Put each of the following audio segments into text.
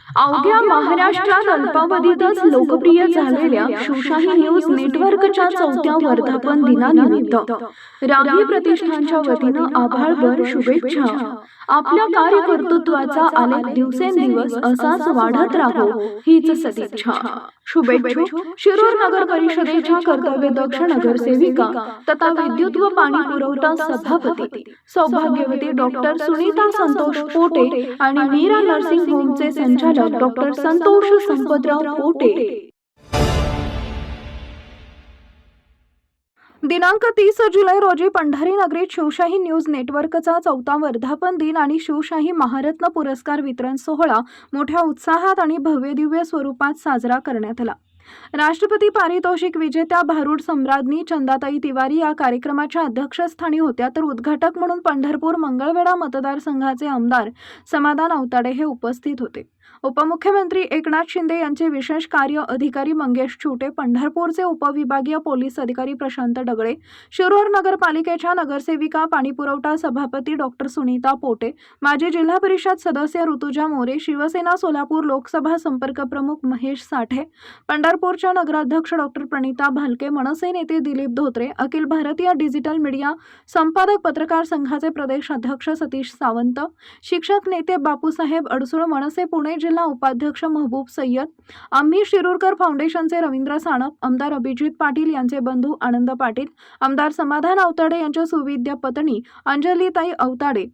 अवघ्या महाराष्ट्रात अल्पावधीतच लोकप्रिय झालेल्या शिवशाही न्यूज नेटवर्कच्या 4थ्या वर्धापन दिनानिमित्त राही प्रतिष्ठानच्या वतीनं आभाळभर शुभेच्छा. आपल्या कार्यकर्तृत्वाचा आलेख दिवसेंदिवस असाच वाढत राहो हीच सदिच्छा. शुभेच्छुक शिरूर नगर परिषदेच्या कर्तव्यदक्ष नगरसेविका तथा विद्युत व पाणी पुरवठा सभापती सौभाग्यवती डॉक्टर सुनीता संतोष पोटे आणि मीरा नर्सिंग होमचे संचालक डॉक्टर संतोष संपतराव पोटे. दिनांक 30 जुलै रोजी पंढरी नगरीत शिवशाही न्यूज नेटवर्कचा 4था वर्धापन दिन आणि शिवशाही महारत्न पुरस्कार वितरण सोहळा मोठ्या उत्साहात आणि भव्यदिव्य स्वरूपात साजरा करण्यात आला. राष्ट्रपती पारितोषिक विजेत्या भारूड सम्राज्ञी चंदाताई तिवारी या कार्यक्रमाच्या अध्यक्षस्थानी होत्या, तर उद्घाटक म्हणून पंढरपूर मंगळवेढा मतदारसंघाचे आमदार समाधान अवताडे हे उपस्थित होते. उपमुख्यमंत्री एकनाथ शिंदे यांचे विशेष कार्य अधिकारी मंगेश चुटे, पंढरपूरचे उपविभागीय पोलीस अधिकारी प्रशांत डगळे, शिरूर नगरपालिकेच्या नगरसेविका पाणीपुरवठा सभापती डॉक्टर सुनीता पोटे, माजी जिल्हा परिषद सदस्य ऋतुजा मोरे, शिवसेना सोलापूर लोकसभा संपर्क प्रमुख महेश साठे, पंढरपूरच्या नगराध्यक्ष डॉक्टर प्रणिता भालके, मनसे नेते दिलीप धोत्रे, अखिल भारतीय डिजिटल मीडिया संपादक पत्रकार संघाचे प्रदेश अध्यक्ष सतीश सावंत, शिक्षक नेते बापूसाहेब अडसूळ, मनसे पुणे जिल्हा उपाध्यक्ष महबूब सय्यद, आम्ही शिरूरकर फाउंडेशनचे रवींद्र सानप, आमदार अभिजित पाटील यांचे बंधू आनंद पाटील, आमदार समाधान अवताडे यांच्या सुविद्या पत्नी अंजलीताई अवताडे,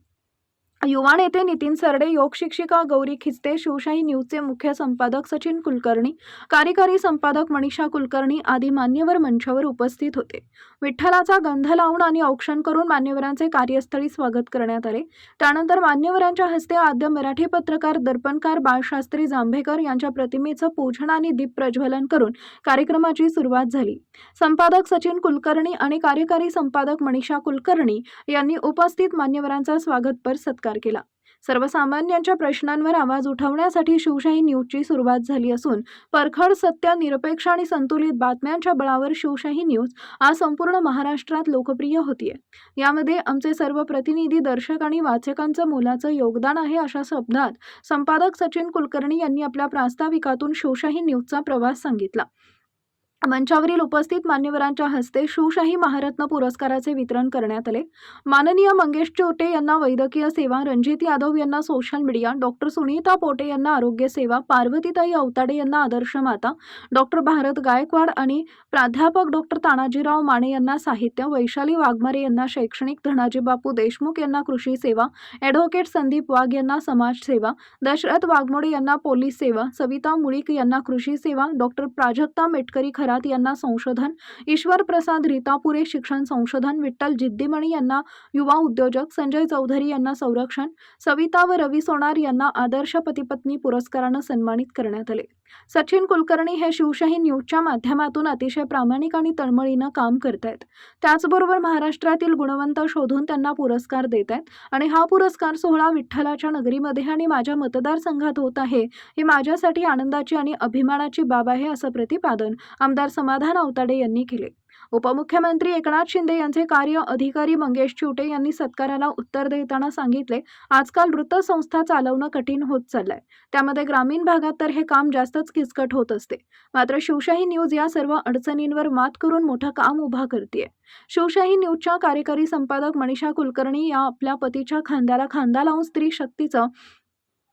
युवा नेते नितीन सरडे, योग शिक्षिका गौरी खिस्ते, शिवशाही न्यूजचे मुख्य संपादक सचिन कुलकर्णी, कार्यकारी संपादक मनीषा कुलकर्णी आदी मान्यवर मंचावर उपस्थित होते. विठ्ठलाचा गंध लावून आणि औक्षण करून मान्यवरांचे कार्यस्थळी स्वागत करण्यात आले. त्यानंतर मान्यवरांच्या हस्ते आद्य मराठी पत्रकार दर्पणकार बाळशास्त्री जांभेकर यांच्या प्रतिमेचं पूजन आणि दीप प्रज्वलन करून कार्यक्रमाची सुरुवात झाली. संपादक सचिन कुलकर्णी आणि कार्यकारी संपादक मनीषा कुलकर्णी यांनी उपस्थित मान्यवरांचा स्वागतपर सत्कार केला. सर्वसामान्यांच्या प्रश्नांवर आवाज उठवण्यासाठी शिवशाही न्यूजची सुरुवात झाली असून परखड, सत्य, निरपेक्ष आणि संतुलित बातम्यांच्या बळावर शिवशाही न्यूज आज संपूर्ण महाराष्ट्रात लोकप्रिय होतीये. यामध्ये आमचे सर्व प्रतिनिधी, दर्शक आणि वाचकांचं मोलाचं योगदान आहे, अशा शब्दात संपादक सचिन कुलकर्णी यांनी आपल्या प्रास्ताविकातून शिवशाही न्यूजचा प्रवास सांगितला. मंचावरील उपस्थित मान्यवरांच्या हस्ते शिवशाही महारत्न पुरस्काराचे वितरण करण्यात आले. माननीय मंगेश चोटे यांना वैद्यकीय सेवा, रणजित यादव यांना social media, doctor Sunita Pote यांना आरोग्य सेवा, पार्वतीताई अवताडे यांना आदर्श माता, डॉक्टर भारत गायकवाड आणि प्राध्यापक डॉक्टर तानाजीराव माने यांना साहित्य, वैशाली वाघमारे यांना शैक्षणिक, धनाजी बापू देशमुख यांना कृषी सेवा, ॲडव्होकेट संदीप वाघ यांना समाज सेवा, दशरथ वाघमोडे यांना पोलीस सेवा, सविता मुळीक यांना कृषी सेवा, डॉक्टर प्राजक्ता मेटकरी खरात यांना संशोधन, ईश्वर प्रसाद रीतापुरे शिक्षण संशोधन, विठ्ठल जिद्दीमणी यांना युवा उद्योजक, संजय चौधरी यांना संरक्षण, सविता व रवी सोनार यांना आदर्श पती-पत्नी पुरस्कारानं सन्मानित करण्यात आले. सचिन कुलकर्णी हे शिवशाही न्यूजच्या माध्यमातून अतिशय प्रामाणिक आणि तळमळीनं काम करतायत. त्याचबरोबर महाराष्ट्रातील गुणवंत शोधून त्यांना पुरस्कार देत आहेत आणि हा पुरस्कार सोहळा विठ्ठलाच्या नगरीमध्ये आणि माझ्या मतदारसंघात होत आहे, ही माझ्यासाठी आनंदाची आणि अभिमानाची बाब आहे, असं प्रतिपादन आमदार समाधान अवताडे यांनी केले. उपमुख्यमंत्री एकनाथ शिंदे यांचे कार्य अधिकारी मंगेश चुटे यांनी सत्काराला उत्तर देताना सांगितले, आजकाल वृत्तसंस्था चालवणं कठीण होत चाललंय. त्यामध्ये ग्रामीण भागात तर हे काम जास्तच किचकट होत असते. मात्र शिवशाही न्यूज या सर्व अडचणींवर मात करून मोठं काम उभा करतेय. शिवशाही न्यूजच्या कार्यकारी संपादक मनीषा कुलकर्णी या आपल्या पतीच्या खांद्याला खांदा लावून स्त्री शक्तीचं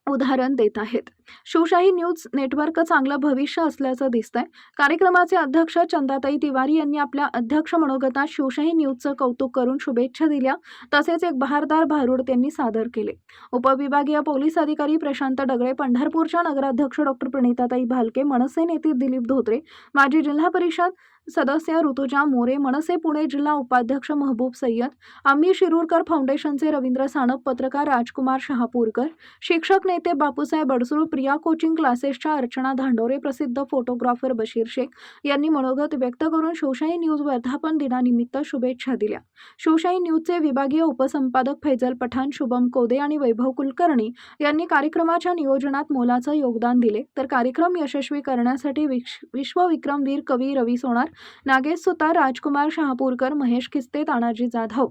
उदाहरण देत आहेत. शिवशाही न्यूज नेटवर्क चांगलं भविष्य असल्याचं दिसतंय. कार्यक्रमाचे अध्यक्ष चंदाताई तिवारी यांनी आपल्या अध्यक्ष मनोगतात शिवशाही न्यूजचं कौतुक करून शुभेच्छा दिल्या. तसेच एक बहारदार भारूड त्यांनी सादर केले. उपविभागीय पोलीस अधिकारी प्रशांत डगळे, पंढरपूरच्या नगराध्यक्ष डॉक्टर प्रणिताताई भालके, मनसे नेते दिलीप धोत्रे, माजी जिल्हा परिषद सदस्य ऋतुजा मोरे, मनसे पुणे जिल्हा उपाध्यक्ष महबूब सय्यद, आम्ही शिरूरकर फाउंडेशनचे रवींद्र सानप, पत्रकार राजकुमार शहापूरकर, शिक्षक नेते बापूसाहेब अडसूळ, प्रिया कोचिंग क्लासेसच्या अर्चना धांडोरे, प्रसिद्ध फोटोग्राफर बशीर शेख यांनी मनोगत व्यक्त करून शिवशाही न्यूज वर्धापन दिनानिमित्त शुभेच्छा दिल्या. शिवशाही न्यूजचे विभागीय उपसंपादक फैजल पठाण, शुभम कोदे आणि वैभव कुलकर्णी यांनी कार्यक्रमाच्या नियोजनात मोलाचं योगदान दिले. तर कार्यक्रम यशस्वी करण्यासाठी विश्वविक्रमवीर कवी रवी सोनार, नागेश सुतार, राजकुमार शहापूरकर, महेश खिस्ते, तानाजी जाधव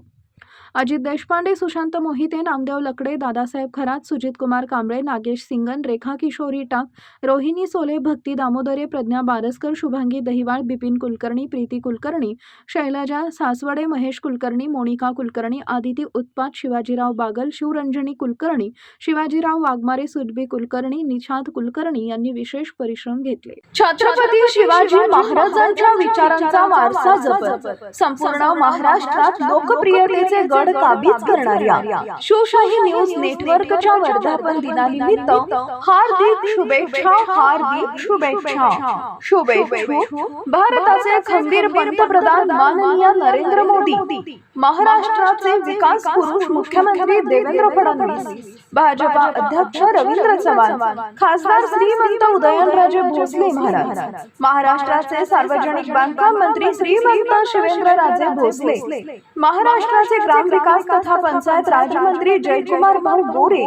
अजित देशपांडे, सुशांत मोहिते, नामदेव लकडे, दादासाहेब खरात, सुजित कुमार कांबळे, नागेश सिंगन, रेखा किशोरी टाक, रोहिणी सोले, भक्ती दामोदरे, प्रज्ञा बारसकर, शुभांगी दहिवाळ, बिपिन कुलकर्णी, प्रीती कुलकर्णी, शैलजा सासवडे, महेश कुलकर्णी, मोनिका कुलकर्णी, आदिती उत्पात, शिवाजीराव बागल, शिवरंजनी कुलकर्णी, शिवाजीराव वाघमारे, सुरभी कुलकर्णी, निषाद कुलकर्णी यांनी विशेष परिश्रम घेतले. छत्रपती शिवाजी महाराजांच्या विचारांचा वारसा जपत संपूर्ण महाराष्ट्रात लोकप्रियतेचे गड काबीज करणाऱ्या शिवशाही न्यूज नेटवर्कच्या वर्धापन दिनानिमित्त हार्दिक शुभेच्छा. भारताचे खंबीर पंतप्रधान माननीय नरेंद्र मोदी, महाराष्ट्राचे विकास पुरुष मुख्यमंत्री देवेंद्र फडणवीस, भाजपा अध्यक्ष रवींद्र चव्हाण, खासदार श्रीमंत उदयनराजे भोसले महाराज, महाराष्ट्राचे सार्वजनिक बांधकाम मंत्री श्रीमंत शिवेंद्रराजे भोसले, महाराष्ट्राचे ग्रामविकास तथा पंचायत राज्यमंत्री जयकुमार भाऊ गोरे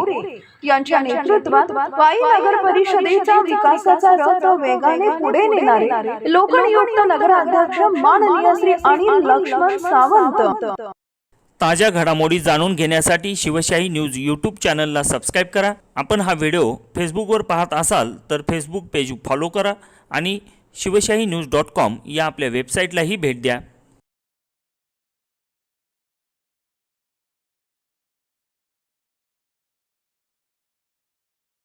यांच्या नेतृत्वात वाई नगर परिषदेच्या विकासाचा रथ वेगाने पुढे नेणारे लोकनियुक्त नगराध्यक्ष माननीय श्री अनिल लक्ष्मण सावंत. ताज्या घडामोडी जाणून घेण्यासाठी शिवशाही न्यूज यूट्यूब चॅनलला सबस्क्राईब करा. आपण हा व्हिडिओ फेसबुकवर पाहत असाल तर फेसबुक पेज फॉलो करा आणि शिवशाही न्यूज.com या आपल्या वेबसाईटलाही भेट द्या.